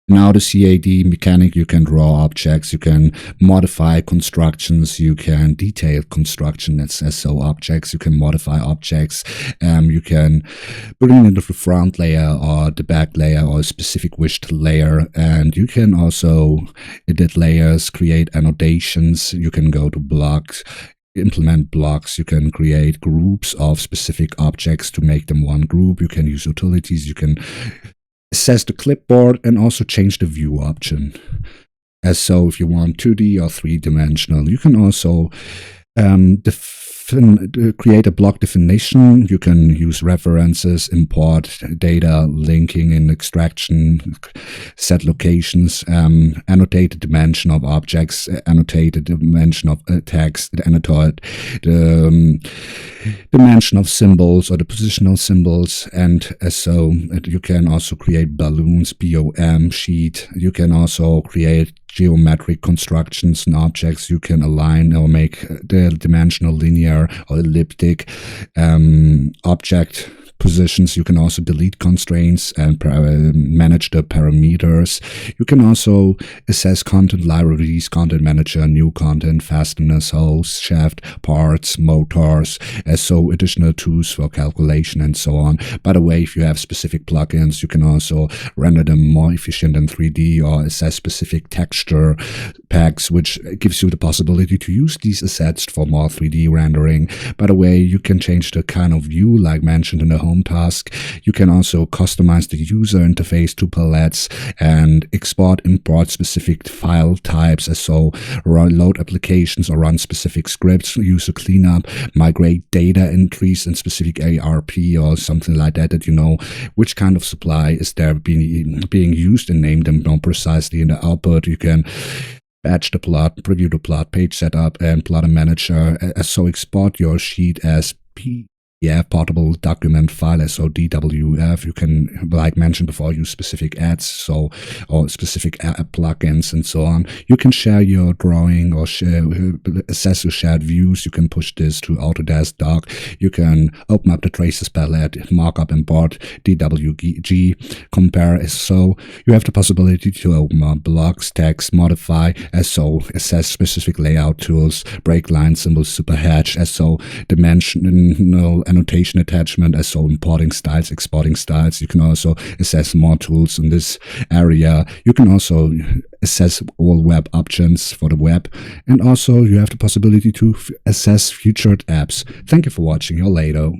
Now the CAD mechanic, you can draw objects, you can modify constructions, you can detail construction as so objects, you can modify objects, you can bring in the front layer or the back layer or a specific wished layer, and you can also edit layers, create annotations, you can go to blocks, implement blocks, you can create groups of specific objects to make them one group, you can use utilities, you can assess the clipboard and also change the view option. As so, if you want 2D or 3-dimensional, you can also create a block definition. You can use references, import data, linking and extraction, set locations, annotate the dimension of objects, annotate the dimension of text, annotate the dimension of symbols or the positional symbols, and so you can also create balloons, BOM sheet. You can also create geometric constructions and objects. You can align or make the dimensional linear or elliptic object positions. You can also delete constraints and manage the parameters. You can also assess content libraries, content manager, new content, fasteners, hose, shaft, parts, motors, as so additional tools for calculation and so on. By the way, if you have specific plugins, you can also render them more efficient in 3D or assess specific texture packs, which gives you the possibility to use these assets for more 3D rendering. By the way, you can change the kind of view like mentioned in the home task. You can also customize the user interface to palettes and export, import specific file types, as so load applications or run specific scripts, use a cleanup, migrate data entries in specific ARP or something like that you know which kind of supply is there being used and name them more precisely in the output. You can batch the plot, preview the plot, page setup, and plot manager. So export your sheet as portable document file as so DWF. You can, like mentioned before, use specific ads or specific plugins and so on. You can share your drawing or assess your shared views. You can push this to Autodesk Doc. You can open up the traces palette, markup, import, DWG, compare as so. You have the possibility to open up blocks, text, modify as so, assess specific layout tools, break line symbols, super hatch as so, dimensional annotation attachment as so, importing styles, exporting styles. You can also assess more tools in this area. You can also assess all web options for the web, and also you have the possibility to assess featured apps. Thank you for watching. Your later.